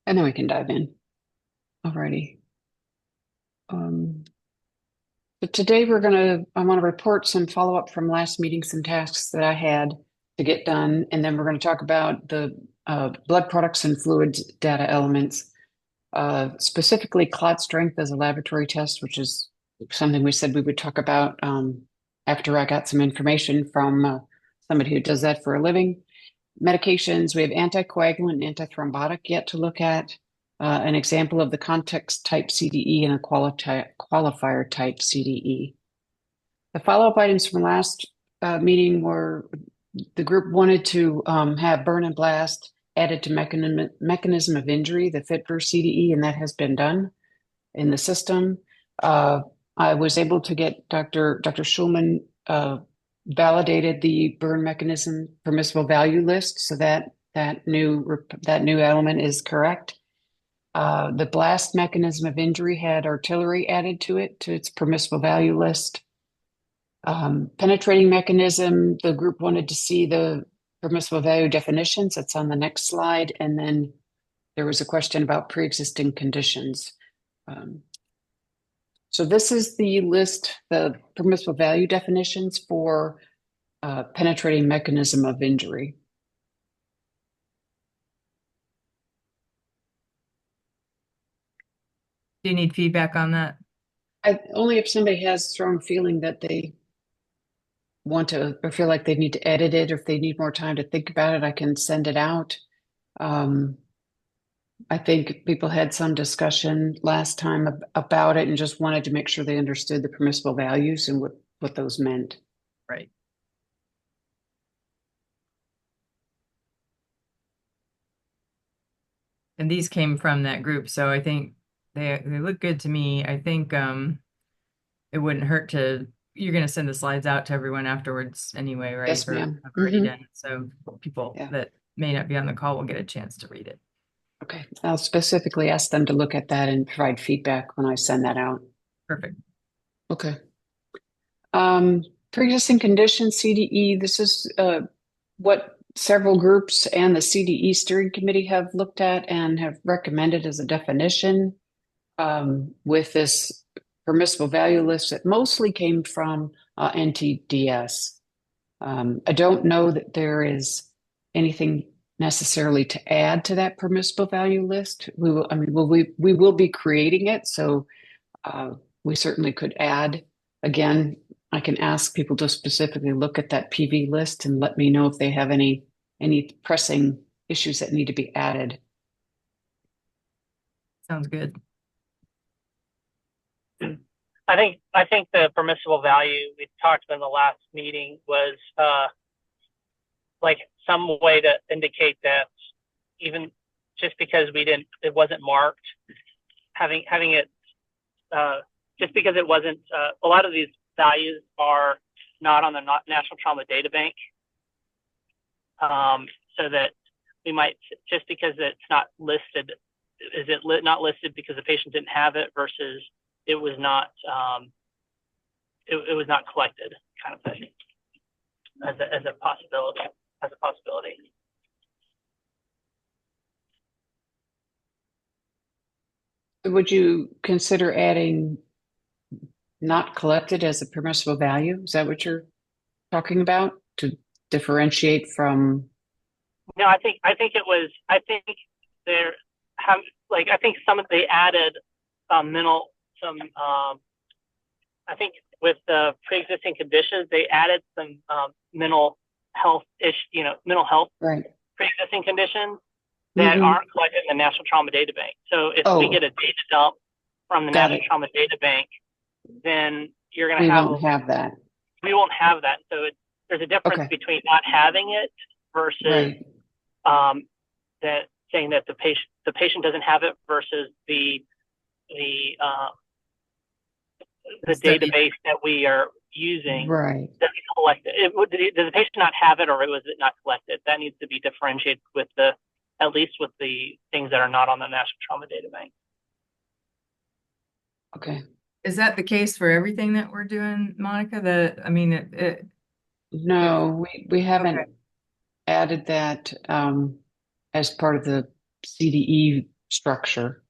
And then we can dive in. Alrighty. Um, but today I want to report some follow-up from last meeting, some tasks that I had to get done, and then we're going to talk about the blood products and fluids data elements, specifically clot strength as a laboratory test, which is something we said we would talk about after I got some information from somebody who does that for a living. Medications, we have anticoagulant and antithrombotic yet to look at. An example of the context type CDE and a qualifier type CDE. The follow-up items from last meeting were the group wanted to have burn and blast added to mechanism of injury, the fit for CDE, and that has been done in the system. Uh, I was able to get Dr. Schulman validated the burn mechanism permissible value list, so that new element is correct. The blast mechanism of injury had artillery added to it to its permissible value list. Penetrating mechanism, the group wanted to see the permissible value definitions. That's on the next slide, and then there was a question about pre-existing conditions. So this is the list, the permissible value definitions for penetrating mechanism of injury. Do you need feedback on that? Only if somebody has a strong feeling that they want to or feel like they need to edit it, or if they need more time to think about it, I can send it out. I think people had some discussion last time about it and just wanted to make sure they understood the permissible values and what those meant. Right. And these came from that group, so I think they look good to me. I think it wouldn't hurt to you're going to send the slides out to everyone afterwards anyway, right? Yes, Or ma'am. have already Hmm. done. So people Yeah. that may not be on the call will get a chance to read it. Okay. I'll specifically ask them to look at that and provide feedback when I send that out. Perfect. Okay. Pre-existing conditions, CDE, this is what several groups and the CDE steering committee have looked at and have recommended as a definition with this permissible value list that mostly came from NTDS. I don't know that there is anything necessarily to add to that permissible value list. We will be creating it, so uh, we certainly could add. Again, I can ask people to specifically look at that PV list and let me know if they have any pressing issues that need to be added. Sounds good. I think the permissible value we talked about in the last meeting was like some way to indicate that even just because it wasn't marked, having it just because it wasn't a lot of these values are not on the National Trauma Data Bank, so that we might just because it's not listed, is it not listed because the patient didn't have it versus it was not it was not collected, kind of thing, as a possibility. Would you consider adding not collected as a permissible value? Is that what you're talking about to differentiate from? No, I think it was. I think there have I think they added mental some. I think with the pre-existing conditions, they added some mental health mental health Right. pre-existing conditions that Hmm. aren't collected in the National Trauma Data Bank. So if we get Oh, a data dump from the got National it. Trauma Data Bank, then you're going to We have won't have that. we won't have that. So there's a difference Okay. between not having it versus Right. um, that saying that the patient doesn't have it versus the uh, The the study. database that we are using Right. doesn't collect it. Does the patient not have it, or was it not collected? That needs to be differentiated with at least with the things that are not on the National Trauma Data Bank. Okay. Is that the case for everything that we're doing, Monica? I mean, if No, we haven't okay, added that as part of the CDE structure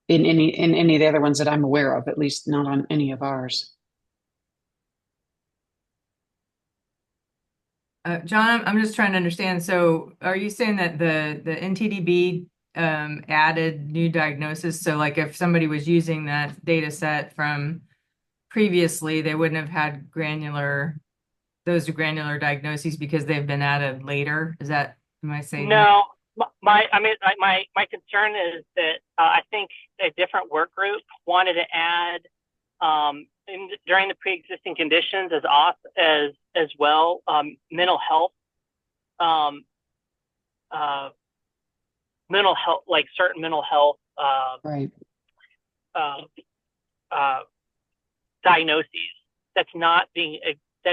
in any of the other ones that I'm aware of, at least not on any of ours. John, I'm just trying to understand. So are you saying that the NTDB added new diagnosis? So like if somebody was using that data set from previously, they wouldn't have had those granular diagnoses because they've been added later? Am I saying that? No, my concern is that I think a different work group wanted to add during the pre-existing conditions as well mental health, like certain mental health Right. Diagnoses that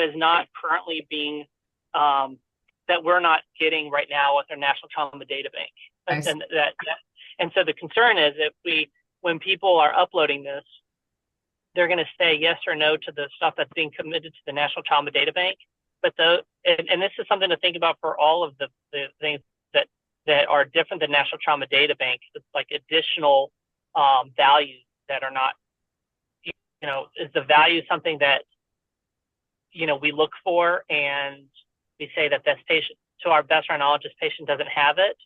is not currently being that we're not getting right now with our National Trauma Data Bank. And so the concern is that when people are uploading this, they're going to say yes or no to the stuff that's being committed to the National Trauma Data Bank. But and this is something to think about for all of the things that are different than National Trauma Data Bank. It's like additional values that are not, is the value something that, we look for and we say that this patient, to our best of our knowledge, this patient doesn't have it.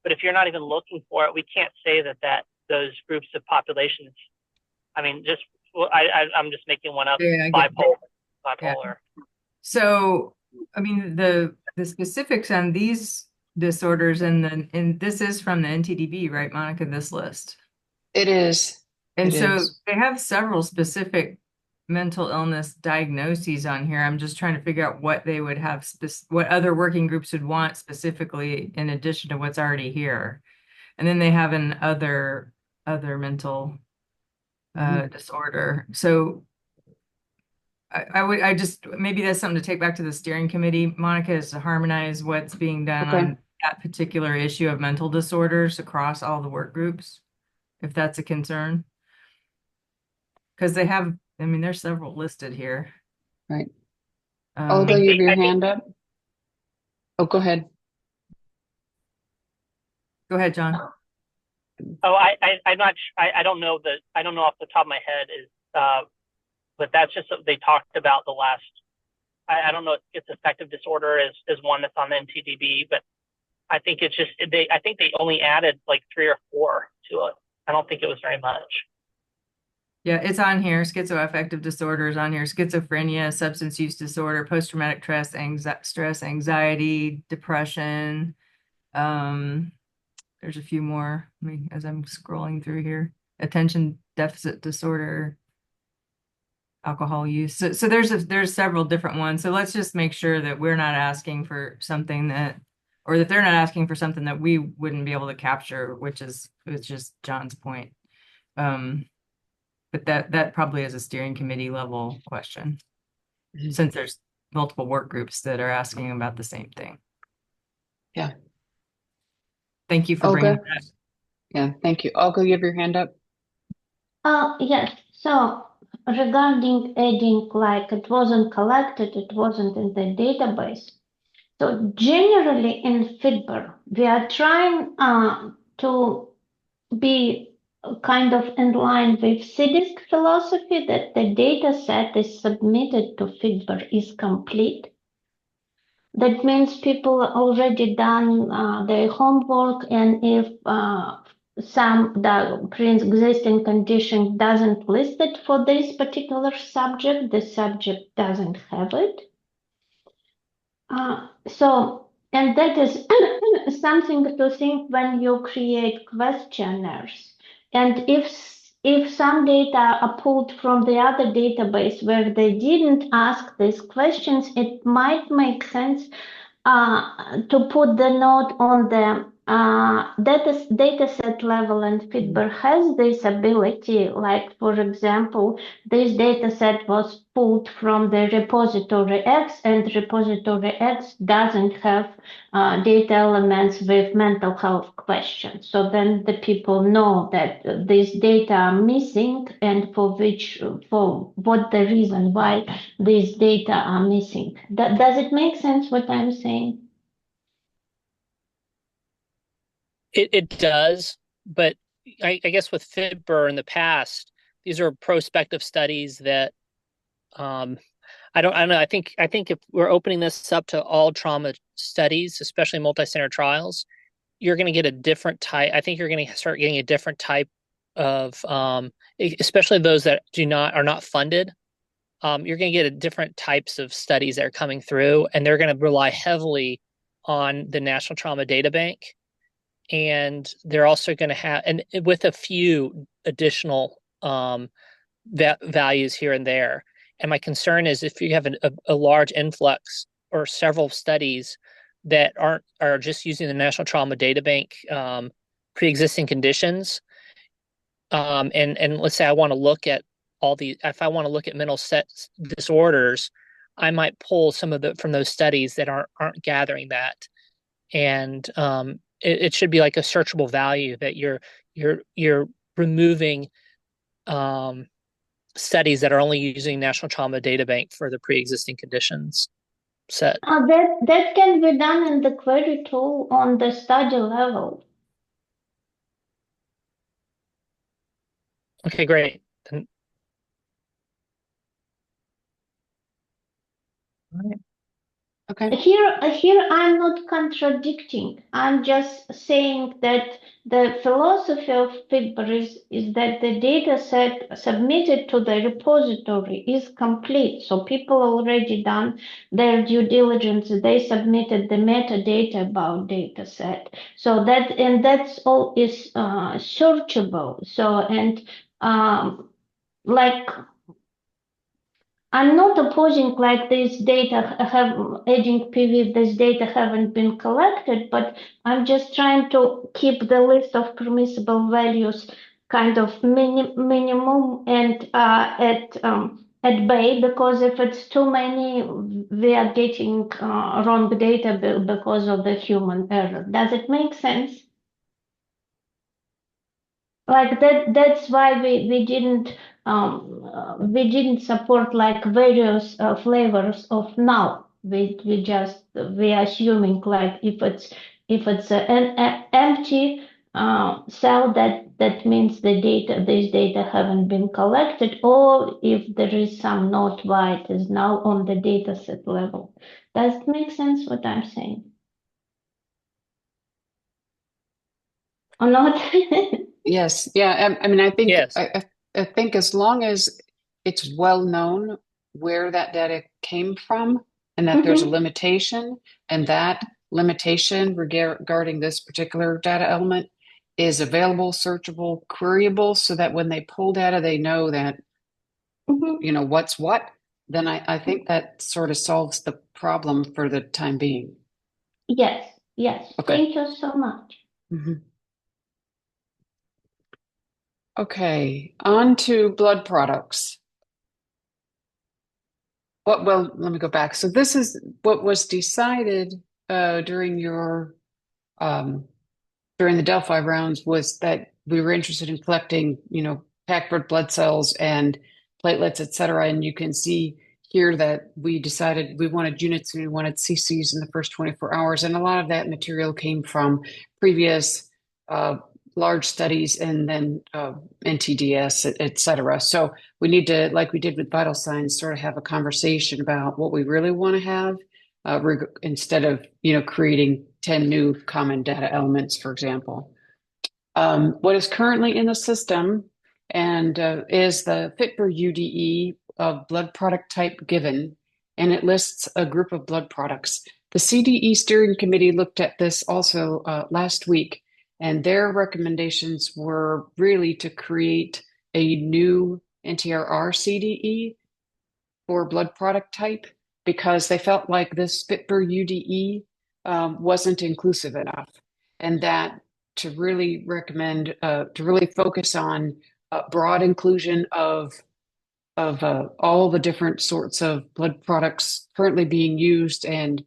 But if you're not even looking for it, we can't say that those groups of populations, I mean, I'm just making one up, bipolar. Yeah. So, I mean, the specifics on these disorders and this is from the NTDB, right, Monica, this list? It is. And so they have several specific mental illness diagnoses on here. I'm just trying to figure out what they would have, what other working groups would want specifically in addition to what's already here. And then they have an other mental disorder. So I just, maybe that's something to take back to the steering committee, Monica, is to harmonize what's being done on that particular issue of mental disorders across all the work groups, if that's a concern. Because they have, I mean, there's several listed here. Right. Olga, you have your hand up. Oh, go ahead. Go ahead, John. Oh, I'm not. I don't know off the top of my head but that's just they talked about the last. I don't know if affective disorder is one that's on the NTDB, but I think it's just I think they only added like 3 or 4 to it. I don't think it was very much. Yeah, it's on here. Schizoaffective disorder is on here. Schizophrenia, substance use disorder, post-traumatic stress, anxiety, depression. There's a few more as I'm scrolling through here. Attention deficit disorder, alcohol use. So there's several different ones. So let's just make sure that we're not asking for something or that they're not asking for something that we wouldn't be able to capture, which is just John's point. But that probably is a steering committee level question, since there's multiple work groups that are asking about the same thing. Yeah. Thank you for bringing that. Yeah, thank you. Olga, you have your hand up? Yes. So regarding adding, like it wasn't collected, it wasn't in the database. So generally in FIDBR, we are trying to be kind of in line with CDISC philosophy that the data set is submitted to FIDBR is complete. That means people already done their homework, and if the pre-existing condition doesn't list it for this particular subject, the subject doesn't have it. And that is something to think when you create questionnaires. And if some data are pulled from the other database where they didn't ask these questions, it might make sense to put the note on the data set level, and FIDBR has this ability, like for example, this data set was pulled from the repository X, and repository X doesn't have data elements with mental health questions. So then the people know that these data are missing, and for what the reason why these data are missing. Does it make sense what I'm saying? It does, but I guess with FIBR in the past, these are prospective studies that I don't know. I think if we're opening this up to all trauma studies, especially multi-center trials, you're going to get a different type. I think you're going to start getting a different type of especially those that are not funded. You're going to get a different types of studies that are coming through, and they're going to rely heavily on the National Trauma Data Bank, and they're also going to have, and with a few additional values here and there. And my concern is if you have a large influx or several studies that are just using the National Trauma Data Bank pre-existing conditions, and let's say I want to look at if I want to look at mental set disorders, I might pull some of the from those studies that aren't gathering that, and it should be like a searchable value that you're removing studies that are only using National Trauma Data Bank for the pre-existing conditions set. That can be done in the query tool on the study level. Okay, great. Then, all right. Okay. Here I'm not contradicting. I'm just saying that the philosophy of FIBR is that the data set submitted to the repository is complete. So people already done their due diligence. They submitted the metadata about data set. So that's all is searchable. So like I'm not opposing like this data adding PV, this data haven't been collected, but I'm just trying to keep the list of permissible values kind of minimum and at bay, because if it's too many, we are getting wrong data because of the human error. Does it make sense? Like that's why we didn't support like various flavors of null. We assuming like if it's an empty cell, that means these data haven't been collected, or if there is some note why it is null on the data set level. Does it make sense what I'm saying or not? Yes. Yeah. I mean, I think Yes. I think as long as it's well known where that data came from and that there's a Mhm. limitation, and that limitation regarding this particular data element is available, searchable, queryable, so that when they pull data, they know that, Mhm. what's what, then I think that sort of solves the problem for the time being. Yes, yes. Okay. Thank you so much. Mhm. Okay, on to blood products. Well, let me go back. So this is what was decided during your during the Delphi rounds, was that we were interested in collecting, packed red blood cells and platelets, et cetera. And you can see here that we decided we wanted units and we wanted CCs in the first 24 hours. And a lot of that material came from previous uh, large studies and then NTDS, et cetera. So we need to, like we did with vital signs, sort of have a conversation about what we really want to have instead of, creating 10 new common data elements, for example. What is currently in the system and is the FITBR UDE of blood product type given, and it lists a group of blood products. The CDE steering committee looked at this also last week, and their recommendations were really to create a new NTRR CDE for blood product type, because they felt like this FITBR UDE wasn't inclusive enough, and that to really focus on broad inclusion of all the different sorts of blood products currently being used and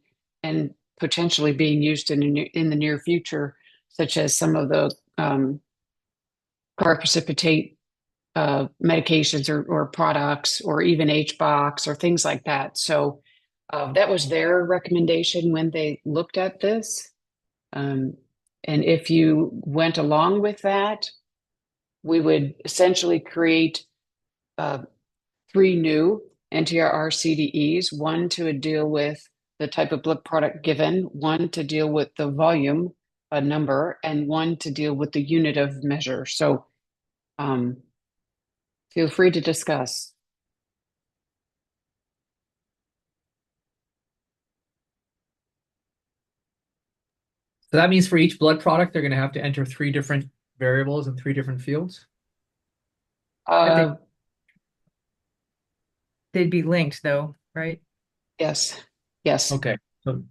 potentially being used in the near future, such as some of the car precipitate medications or products, or even HBOX or things like that. So that was their recommendation when they looked at this. Um, And if you went along with that, we would essentially create 3 new NTRR CDEs, one to deal with the type of blood product given, one to deal with the volume, a number, and one to deal with the unit of measure. So feel free to discuss. So that means for each blood product, they're going to have to enter 3 different variables in 3 different fields. They'd be linked though, right? Yes. Yes. Okay. So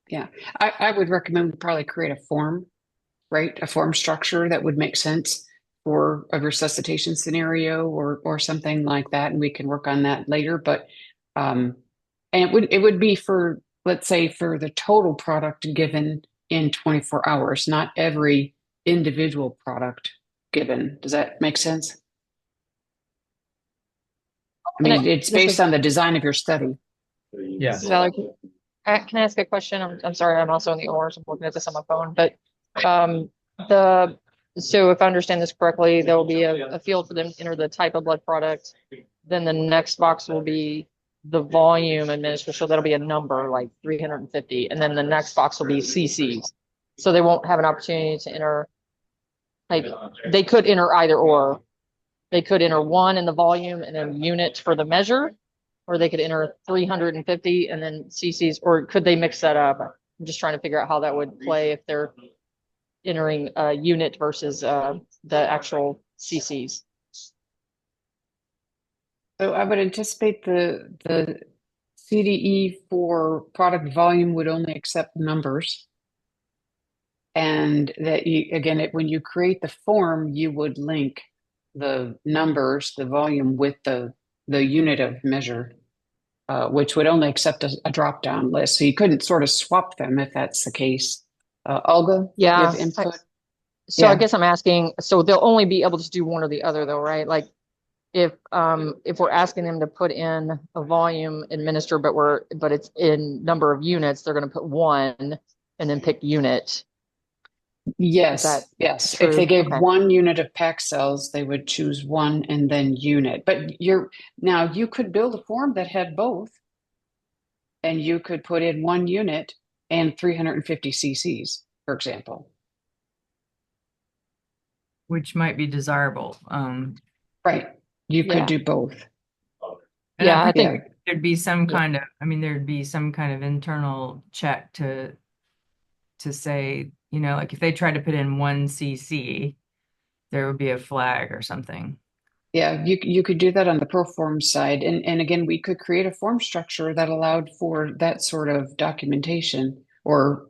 Yeah. I would recommend we probably create a form, right? A form structure that would make sense for a resuscitation scenario or something like that, and we can work on that later. But and it would be for, let's say, for the total product given in 24 hours, not every individual product given. Does that make sense? I mean, it's based on the design of your study. yeah. Valerie, can I ask a question? I'm sorry, I'm also in the OR, so I'm looking at this on my phone. But so if I understand this correctly, there will be a field for them to enter the type of blood product. Then the next box will be the volume administered. So that'll be a number like 350. And then the next box will be CCs. So they won't have an opportunity to enter, like they could enter either or. They could enter 1 in the volume and then unit for the measure, or they could enter 350 and then CCs, or could they mix that up? I'm just trying to figure out how that would play if they're entering a unit versus the actual CCs. So I would anticipate the CDE for product volume would only accept numbers. And that you, again, when you create the form, you would link the numbers, the volume with the unit of measure, which would only accept a drop-down list. So you couldn't sort of swap them if that's the case. Olga, you Yeah. have input? So I Yeah. guess I'm asking, so they'll only be able to do one or the other though, right? Like if we're asking them to put in a volume administer, but it's in number of units, they're going to put 1 and then pick unit. Yes, that yes. true? If they gave Okay. 1 unit of pack cells, they would choose 1 and then unit. But now you could build a form that had both, and you could put in 1 unit and 350 cc's, for example. Which might be desirable. Right. You Yeah. could do both. And Yeah, I think think there'd be some kind of, there'd be some kind of internal check to say, like if they tried to put in 1 CC, there would be a flag or something. Yeah, you could do that on the Proform side. And again, we could create a form structure that allowed for that sort of documentation or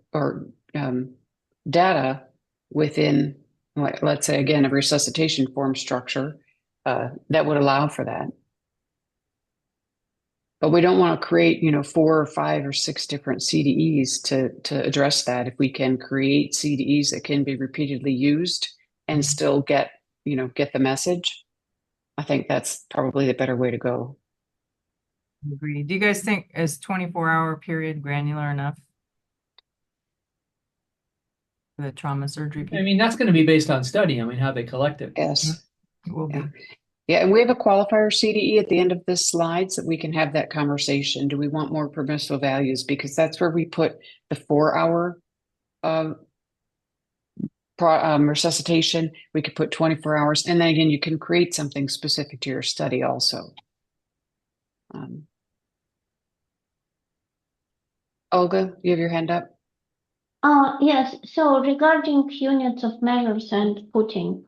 data within, let's say, again, a resuscitation form structure that would allow for that. But we don't want to create, 4 or 5 or 6 different CDEs to address that. If we can create CDEs that can be repeatedly used and still get the message, I think that's probably the better way to go. Agree. Do you guys think is 24-hour period granular enough for the trauma surgery people? I mean, that's going to be based on study. I mean, how they collect it. Yes. It will be. Yeah, and we have a qualifier CDE at the end of this slide so that we can have that conversation. Do we want more permissible values? Because that's where we put the 4-hour resuscitation. We could put 24 hours. And then again, you can create something specific to your study also. Olga, you have your hand up? Yes, so regarding units of measures and putting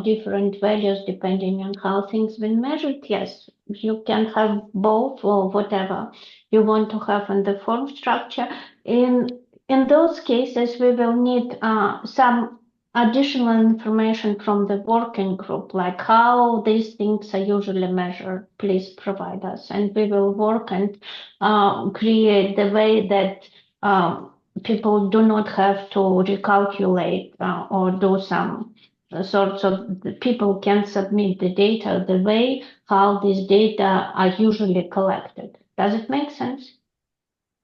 different values depending on how things been measured, yes, you can have both or whatever you want to have in the form structure. In those cases, we will need some additional information from the working group, like how these things are usually measured. Please provide us, and we will work and create the way that people do not have to recalculate or do some sorts of, people can submit the data the way how these data are usually collected. Does it make sense?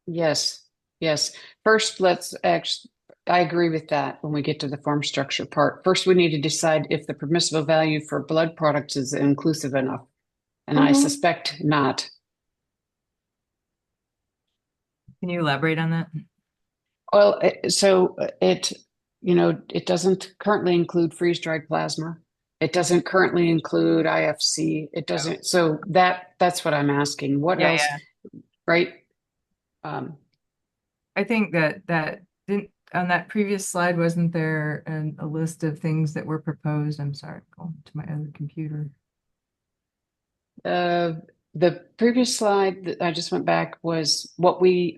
Yes. Yes. First, I agree with that when we get to the form structure part. First, we need to decide if the permissible value for blood products is inclusive enough. And I Mhm. suspect not. Can you elaborate on that? Well, it doesn't currently include freeze-dried plasma. It doesn't currently include IFC. It doesn't. So that's what I'm asking. What Yeah, else, yeah. right? Um, I think that didn't on that previous slide, wasn't there a list of things that were proposed? I'm sorry, going to my other computer. the previous slide that I just went back was what we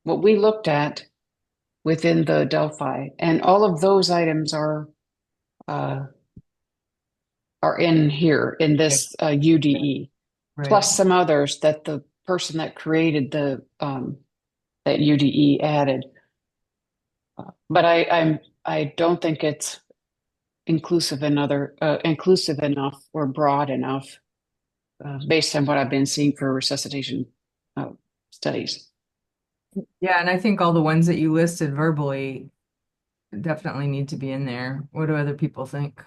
looked at within the Delphi, and all of those items uh, are in here in this UDE, Right. plus some others that the person that created the that UDE added. But I don't think it's inclusive enough or broad enough based on what I've been seeing for resuscitation uh, studies. Yeah, and I think all the ones that you listed verbally definitely need to be in there. What do other people think?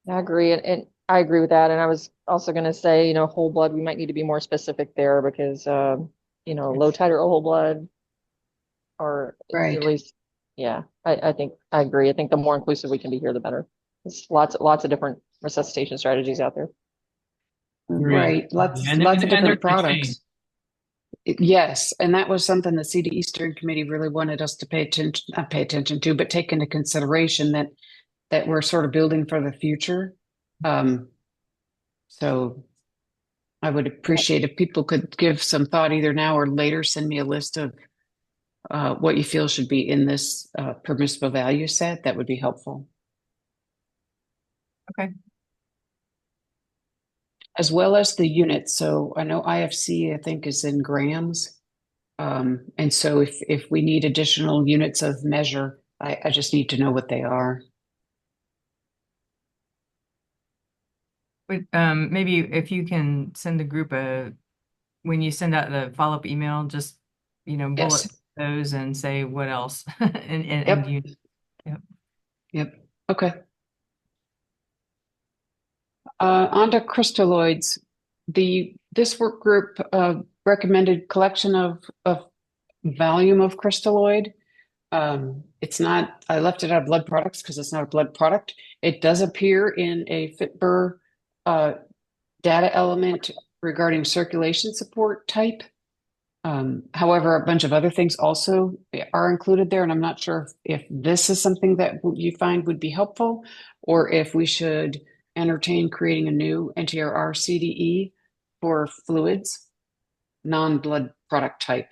I agree, and I agree with that. And I was also going to say, whole blood, we might need to be more specific there because, low titer whole blood, or at Right, least, yeah, I think I agree. I think the more inclusive we can be here, the better. There's lots of different resuscitation strategies out there. Agreed. right. Lots And, lots of and they're different going to change. products. Yes, and that was something the CDE steering committee really wanted us to not pay attention to, but take into consideration that we're sort of building for the future. Um, so I would appreciate if people could give some thought either now or later, send me a list of what you feel should be in this permissible value set. That would be helpful. Okay. As well as the units. So I know IFC, I think, is in grams. And so if we need additional units of measure, I just need to know what they are. But maybe if you can send the group when you send out the follow-up email, just bullet Yes. those and say what else and Yep. you yep. Yep. Okay. On to crystalloids. This work group recommended collection of volume of crystalloid. It's not, I left it out of blood products because it's not a blood product. It does appear in a FitBur data element regarding circulation support type. However, a bunch of other things also are included there, and I'm not sure if this is something that you find would be helpful, or if we should entertain creating a new NTRR CDE for fluids, non-blood product type.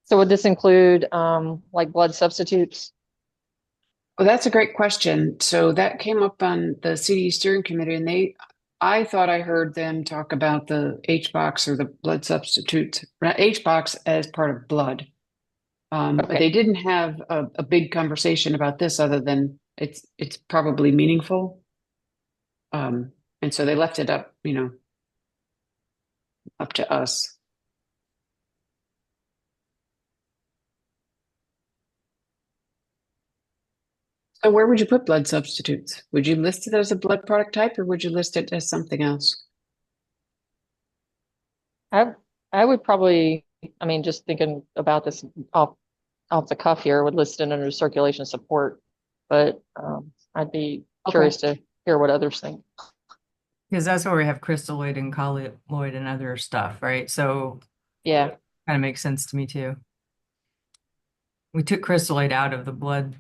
So would this include like blood substitutes? Well, that's a great question. So that came up on the CDE steering committee, and I thought I heard them talk about the HBOX or the blood substitutes, HBOX as part of blood. Okay. They didn't have a big conversation about this other than it's probably meaningful. And so they left it up, up to us. So where would you put blood substitutes? Would you list it as a blood product type or would you list it as something else? I would probably, I mean, just thinking about this off the cuff here, would list it under circulation support, but I'd be Okay. curious to hear what others think. Because that's where we have crystalloid and colloid and other stuff, right? So Yeah. kind of makes sense to me too. We took crystalloid out of the blood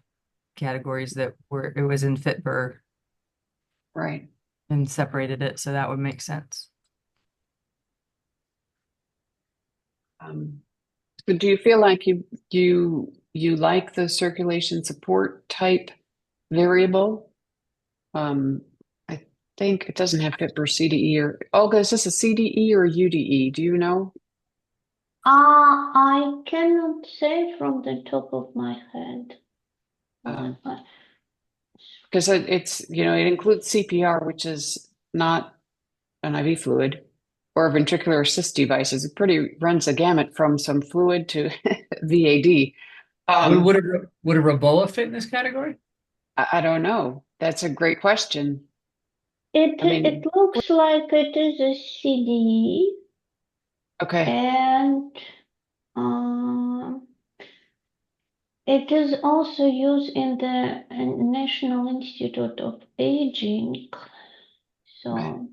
categories that were it was in FitBur Right. and separated it, so that would make sense. So do you feel like you like the circulation support type variable? I think it doesn't have fit for CDE or Olga, is this a CDE or a UDE? Do you know? I cannot say from the top of my head. Because it includes CPR, which is not an IV fluid, or ventricular assist devices. It pretty runs a gamut from some fluid to VAD. Would a Reboa fit in this category? I don't know. That's a great question. It I mean, looks like it is a CDE, okay, and it is also used in the National Institute of Aging. So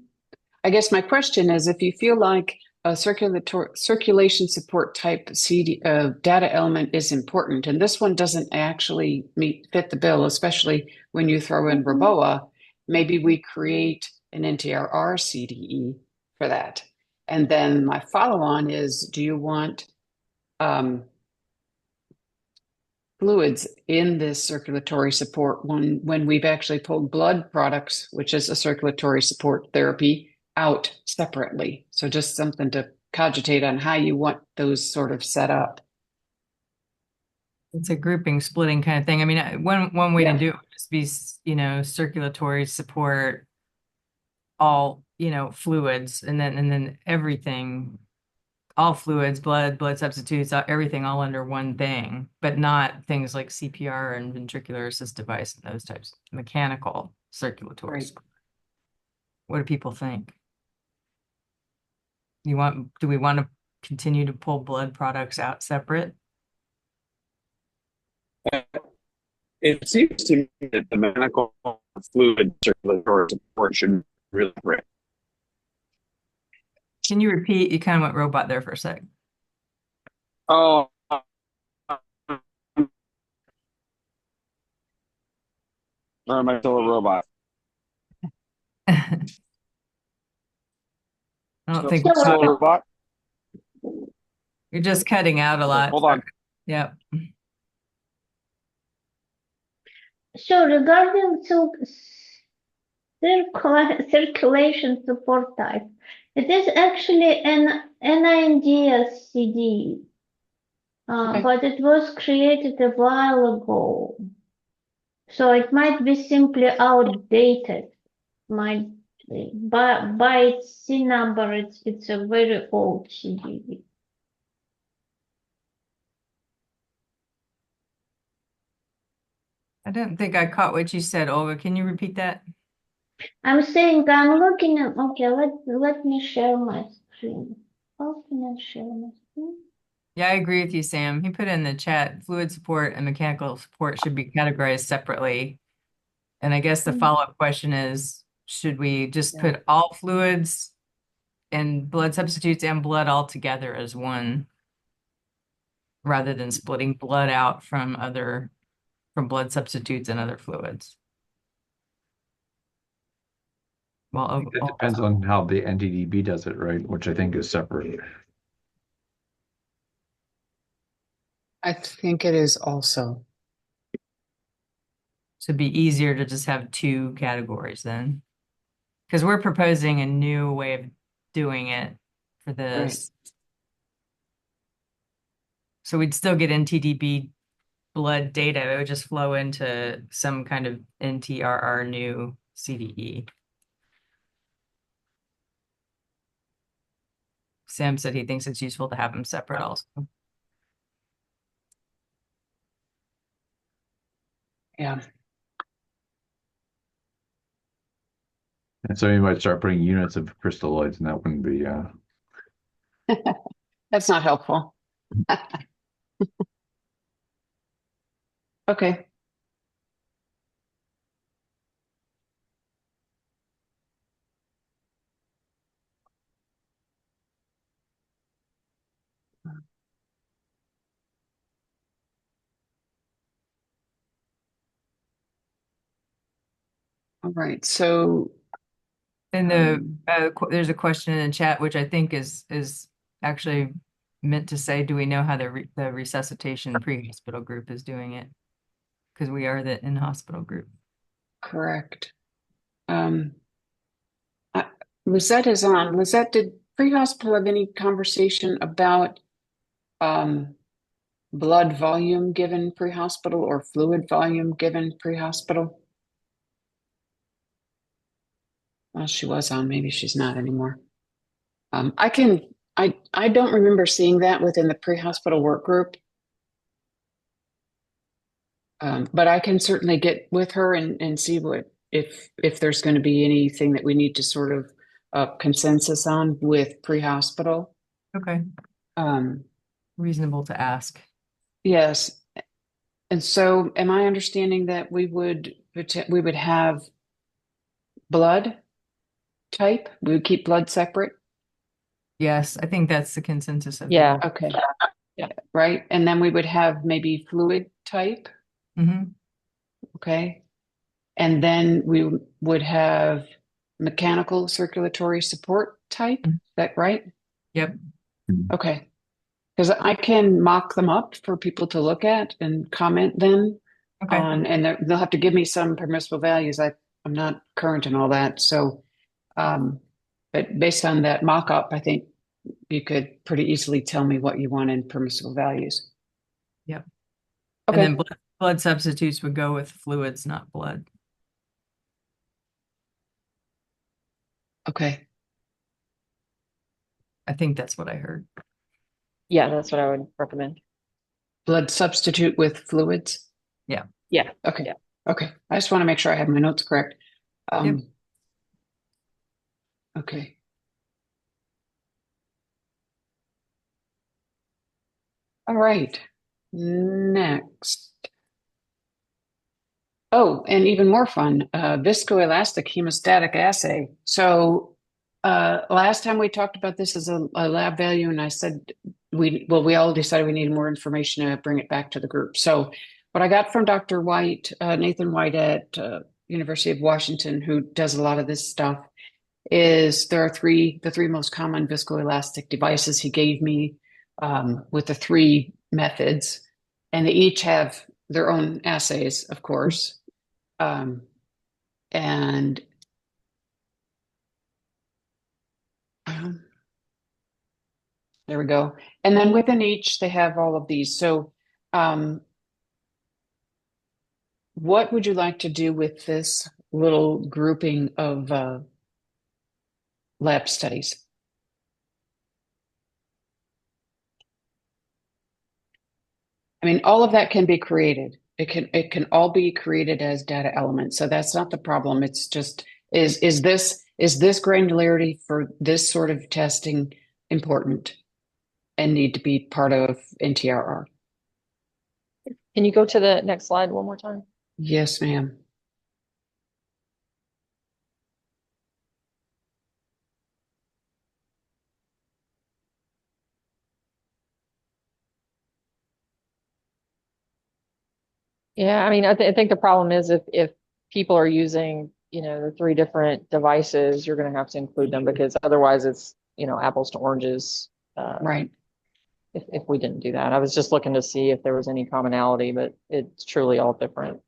I guess my question is, if you feel like a circulation support type CD data element is important, and this one doesn't actually fit the bill, especially when you throw in Reboa, maybe we create an NTRR CDE for that. And then my follow-on is, do you want fluids in this circulatory support when we've actually pulled blood products, which is a circulatory support therapy, out separately? So just something to cogitate on how you want those sort of set up. It's a grouping, splitting kind of thing. I mean, one way Yeah. to do it would just be, circulatory support, all, fluids, and then everything, all fluids, blood substitutes, everything all under one thing, but not things like CPR and ventricular assist device and those types, mechanical circulatory. Right. What do people think? Do we want to continue to pull blood products out separate? It seems to me that the mechanical fluid circulatory support should be really great. Can you repeat? You kind of went robot there for a sec. Oh, or am I still a robot? I don't think Still a robot? you're just cutting out a lot. Hold on. Yep. So regarding circulation support type, it is actually an NINDS CD, Okay. but it was created a while ago. So it might be simply outdated. Might be. By its C number, it's a very old CD. I don't think I caught what you said, Olga. Can you repeat that? I'm saying I'm looking at, okay, let me share my screen. How can I share my screen? Yeah, I agree with you, Sam. He put in the chat, fluid support and mechanical support should be categorized separately. And I guess the follow-up question is, should we just put all fluids and blood substitutes and blood all together as one, rather than splitting blood out from blood substitutes and other fluids? Well, It depends on how the NTDB does it, right? Which I think is separate. I think it is also. so it'd be easier to just have two categories then. Because we're proposing a new way of doing it for this. So we'd still get NTDB blood data. It would just flow into some kind of NTRR new CDE. Sam said he thinks it's useful to have them separate also. Yeah. And so you might start putting units of crystalloids, and that wouldn't be That's not helpful. Okay. All right. So And there's a question in the chat, which I think is actually meant to say, do we know how the resuscitation pre-hospital group is doing it? Because we are the in-hospital group. correct. Lizette is on. Lizette, did pre-hospital have any conversation about blood volume given pre-hospital or fluid volume given pre-hospital? Well, she was on. Maybe she's not anymore. I don't remember seeing that within the pre-hospital work group. But I can certainly get with her and see what if there's going to be anything that we need to sort of consensus on with pre-hospital. Okay, Um, reasonable to ask. yes. And so am I understanding that we would have blood type? We would keep blood separate? Yes, I think that's the consensus of Yeah. Okay. Yeah. Right. And then we would have maybe fluid type. Mm-hmm. Okay. And then we would have mechanical circulatory support type. Is that right? Yep. Okay. Because I can mock them up for people to look at and comment then Okay. on, and they'll have to give me some permissible values. I'm not current in all that. So, but based on that mock up, I think you could pretty easily tell me what you want in permissible values. Yep. Okay. And then blood substitutes would go with fluids, not blood. Okay. I think that's what I heard. Yeah, that's what I would recommend. Blood substitute with fluids. Yeah. Yeah. Okay. Yeah. Okay. I just want to make sure I have my notes correct. Yep. Okay. All right. Next. Oh, and even more fun, viscoelastic hemostatic assay. So last time we talked about this as a lab value, and I said we all decided we needed more information to bring it back to the group. So what I got from Dr. White, Nathan White at University of Washington, who does a lot of this stuff, is there are the three most common viscoelastic devices he gave me with the three methods, and they each have their own assays, of course. And there we go. And then within each, they have all of these. So, what would you like to do with this little grouping of lab studies? I mean, all of that can be created. It can all be created as data elements. So that's not the problem. It's just is this granularity for this sort of testing important and need to be part of NTRR? Can you go to the next slide one more time? Yes, ma'am. Yeah, I mean, I think the problem is if people are using, the three different devices, you're going to have to include them because otherwise it's, apples to oranges. Right. If we didn't do that, I was just looking to see if there was any commonality, but it's truly all different.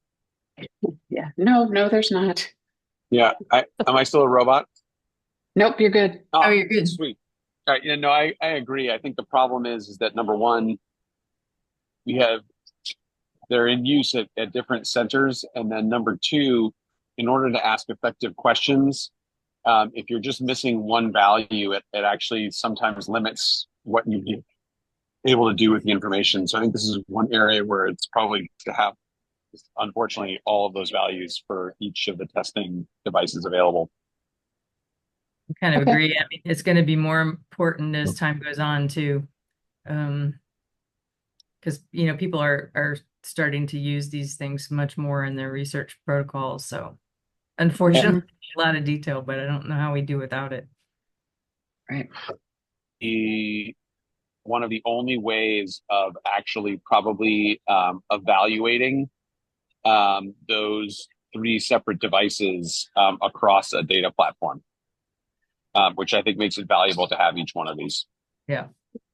Yeah. No, there's not. Yeah. Am I still a robot? Nope, you're good. Oh, you're good. Sweet. All right. No, I agree. I think the problem is that number one, they're in use at different centers. And then number two, in order to ask effective questions, if you're just missing one value, it actually sometimes limits what you'd be able to do with the information. So I think this is one area where it's probably to have, unfortunately, all of those values for each of the testing devices available. I kind of Okay. agree. I mean, it's going to be more important as time goes on too. Because, people are starting to use these things much more in their research protocols. So unfortunately, a lot of detail, but I don't know how we do without it. Right. One of the only ways of actually probably evaluating those three separate devices across a data platform, which I think makes it valuable to have each one of these. Yeah.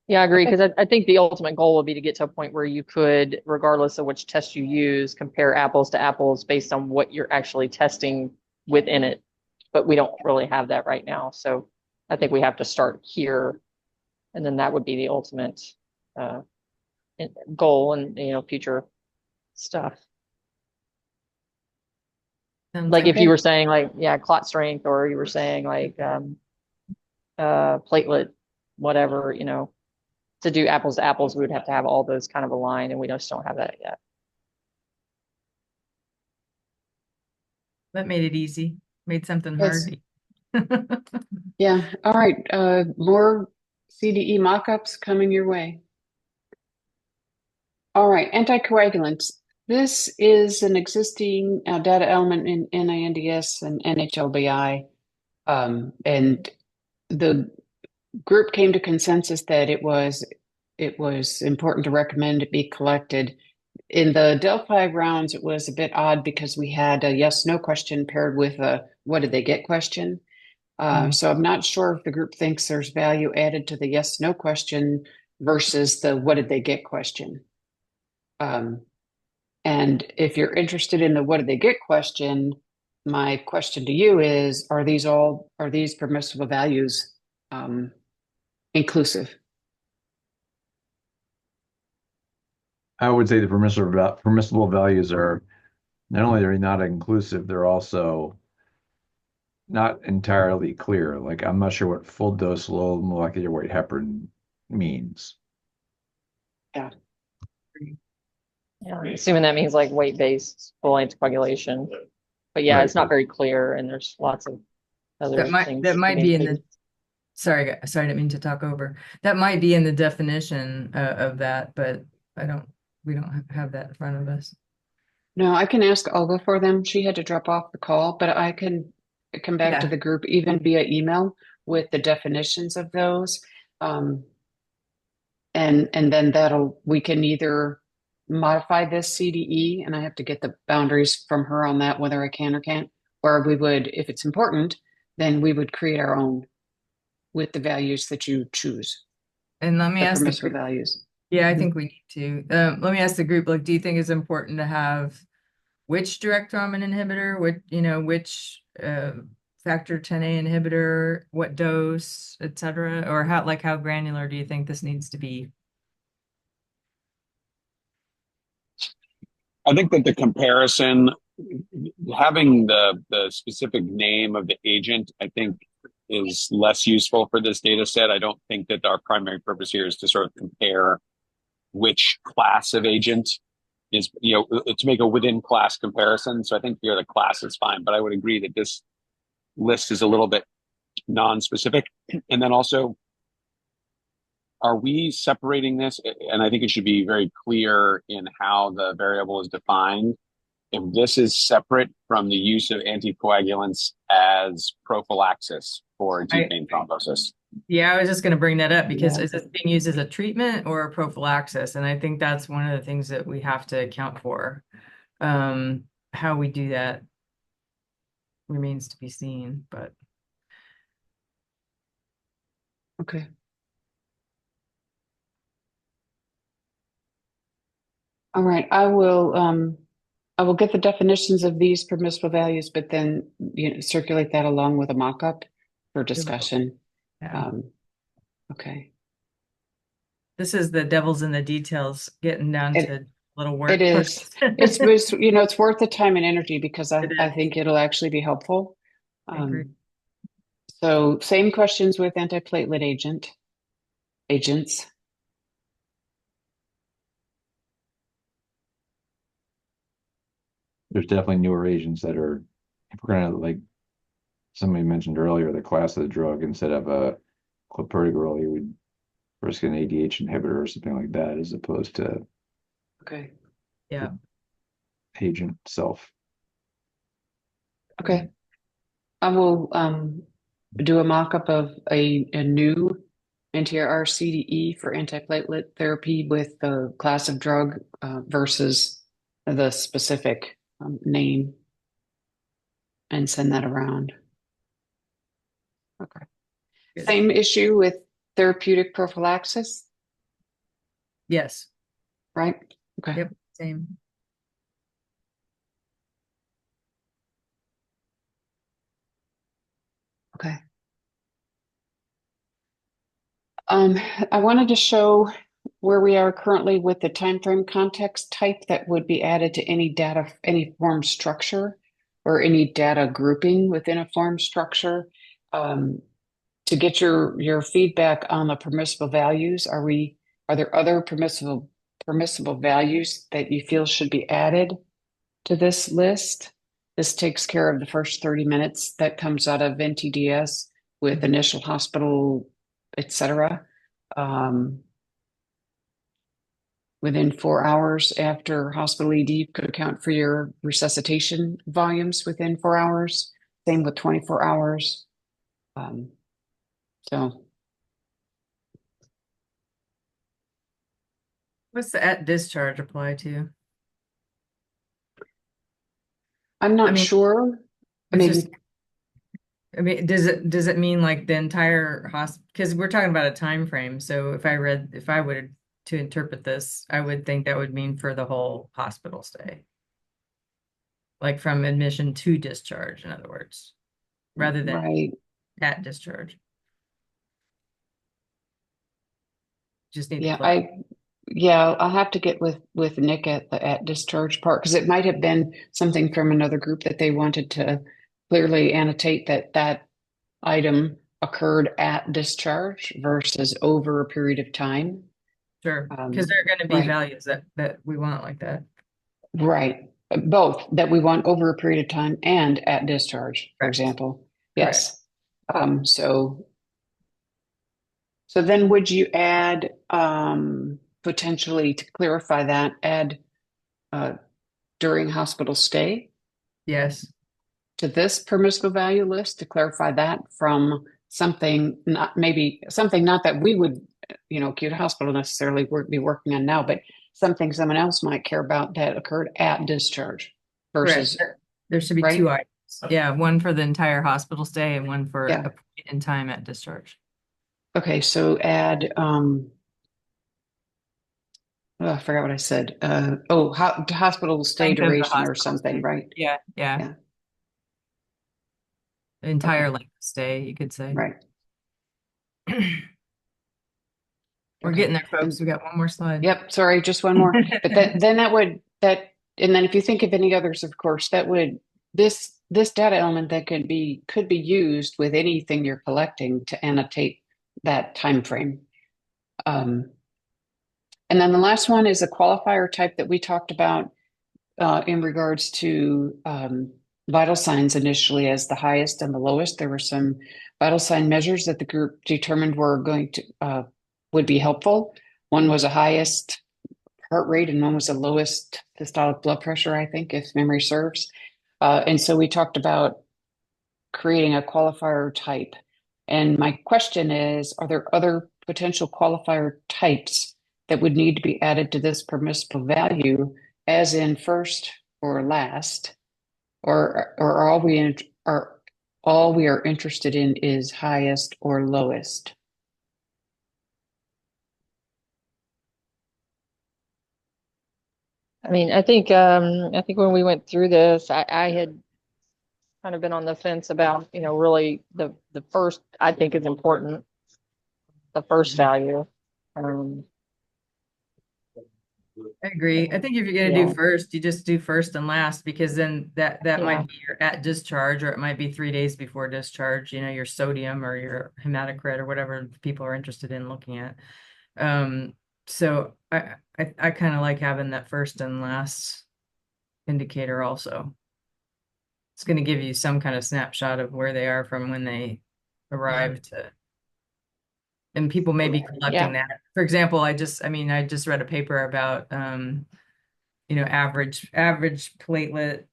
Yeah, I agree. Because I think the ultimate goal would be to get to a point where you could, regardless of which test you use, compare apples to apples based on what you're actually testing within it. But we don't really have that right now. So I think we have to start here. And then that would be the ultimate goal and, future stuff. Sounds Like if okay. you were saying clot strength, or you were saying platelet, whatever, you know, to do apples to apples, we would have to have all those kind of aligned, and we just don't have that yet. That made it easy, made something Yes. hard. Yeah. All right. More CDE mockups coming your way. All right. Anticoagulants. This is an existing data element in NINDS and NHLBI. And the group came to consensus that it was important to recommend it be collected. In the Delphi rounds, it was a bit odd because we had a yes/no question paired with a what did they get question. So I'm not sure if the group thinks there's value added to the yes/no question versus the what did they get question. And if you're interested in the what did they get question, my question to you is, are these permissible values inclusive? I would say the permissible values are not only they're not inclusive, they're also not entirely clear. Like I'm not sure what full dose low molecular weight heparin means. Yeah. Yeah, I'm assuming that means like weight-based full anticoagulation. But yeah, Right, it's not but- very clear, and there's lots of other things. That might we be need in to- sorry, I didn't mean to talk over. That might be in the definition of that, but we don't have that in front of us. No, I can ask Olga for them. She had to drop off the call, but I can come back to Yeah. the group even via email with the definitions of those. And then we can either modify this CDE, and I have to get the boundaries from her on that, whether I can or can't, or we would, if it's important, then we would create our own with the values that you choose, And let me the ask the permissible group. values. Yeah, I think we need to. Let me ask the group, like, do you think it's important to have which direct thrombin inhibitor, which factor 10A inhibitor, what dose, et cetera, or how granular do you think this needs to be? I think that the comparison, having the specific name of the agent, I think is less useful for this data set. I don't think that our primary purpose here is to sort of compare which class of agent is, to make a within class comparison. So I think here the class is fine, but I would agree that this list is a little bit non-specific. And then also, are we separating this? And I think it should be very clear in how the variable is defined. If this is separate from the use of anticoagulants as prophylaxis for deep vein thrombosis. Yeah, I was just going to bring that up because is this being used as a treatment or a prophylaxis? And I think that's one of the things that we have to account for. How we do that remains to be seen, but. Okay. All right, I will get the definitions of these permissible values, but then circulate that along with a mock-up for discussion. Yeah. Okay. This is the devil's in the details, getting down to little work. It is. It's it's worth the time and energy because I think it'll actually be helpful. I agree. So same questions with antiplatelet agents. There's definitely newer agents that are, if we're gonna, like somebody mentioned earlier, the class of the drug, instead of a clopidogrel, you would risk an ADH inhibitor or something like that, as opposed to Okay. Yeah. agent itself. Okay. I will do a mock-up of a new NTRR CDE for antiplatelet therapy with the class of drug versus the specific name and send that around. Okay. Good. Same issue with therapeutic prophylaxis, Yes. right? Okay. Yep. Same. Okay. I wanted to show where we are currently with the timeframe context type that would be added to any data, any form to any data grouping within a form structure. To to get your feedback on the permissible values. Are there other permissible values that you feel should be added to this list? This takes care of the first 30 minutes that comes out of NTDS with initial hospital, etc. Within 4 hours after hospital ED, you could account for your resuscitation volumes within 4 hours. Same with 24 hours. So What's the at discharge apply to? I'm not I mean, sure. I it's mean, just, I mean, does it mean like the entire hospital? Because we're talking about a time frame. So if I would to interpret this, I would think that would mean for the whole hospital stay, like from admission to discharge, in other words, rather than right. at discharge. Just need to Yeah, clarify. I'll have to get with Nick at the at discharge part because it might have been something from another group that they wanted to clearly annotate that that item occurred at discharge versus over a period of time. Sure, because there are going to be Right, values that we want like that. right. Both that we want over a period of time and at discharge, for Correct. example. Correct. Yes. So then would you add potentially to clarify that, add uh, during hospital stay Yes. to this permissible value list to clarify that from something not that we would, acute hospital necessarily be working on now, but something someone else might care about that occurred at discharge Correct. versus, There should be two right? items. Yeah, one for the entire hospital stay and one for Yeah. a point in time at discharge. Okay, so add, oh, I forgot what I said. Hospital stay Length of the duration or hospital something, stay. right? Yeah, yeah. Yeah. The entire Okay, length of stay, you could say. right. We're Okay. getting there, folks. We got one more slide. Yep, sorry, just one more. But then and then if you think of any others, of course, that would this data element that could be used with anything you're collecting to annotate that time frame. And then the last one is a qualifier type that we talked about in regards to vital signs initially as the highest and the lowest. There were some vital sign measures that the group determined were going to would be helpful. One was a highest heart rate and one was the lowest systolic blood pressure, I think, if memory serves. And so we talked about creating a qualifier type. And my question is, are there other potential qualifier types that would need to be added to this permissible value, as in first or last, or all we are interested in is highest or lowest? I mean, I think when we went through this, I had kind of been on the fence about, really the first, I think is important, the first value. I agree. I think if you're going to do first, you just do first and last, because then that might be your at discharge, or it might be 3 days before discharge, your sodium or your hematocrit or whatever people are interested in looking at. So I kind of like having that first and last indicator also. It's going to give you some kind of snapshot of where they are from when they arrive to, and people may be collecting that. For example, I just read a paper about average platelet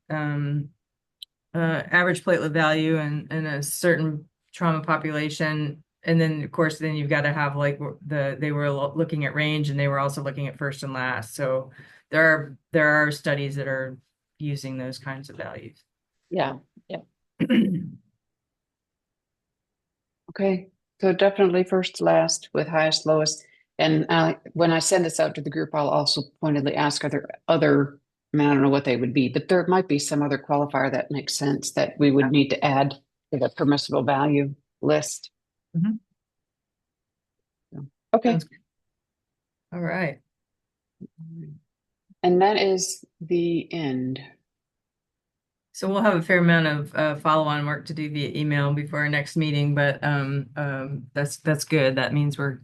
average platelet value in a certain trauma population. And then of course then you've got to have like they were looking at range, and they were also looking at first and last. So there are studies that are using those kinds of values. Yeah. Okay, so definitely first, last with highest, lowest. And when I send this out to the group, I'll also pointedly ask, are there other, I don't know what they would be, but there might be some other qualifier that makes sense that we would need to add to the permissible value list. Mhm. Okay. All right. And that is the end. So we'll have a fair amount of follow-on work to do via email before our next meeting, but that's good. That means we're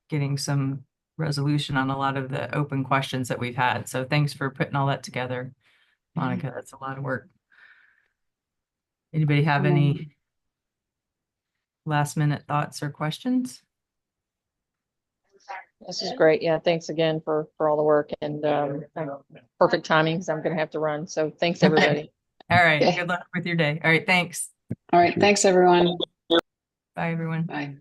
getting some resolution on a lot of the open questions that we've had. So thanks for putting all that together, Monica. That's a lot of work. Anybody have any last minute thoughts or questions? This is great. Yeah, thanks again for all the work and perfect timing because I'm going to have to run. So thanks, everybody. All right. Good luck with your day. All right. Thanks. All right. Thanks, everyone. Bye, everyone. Bye.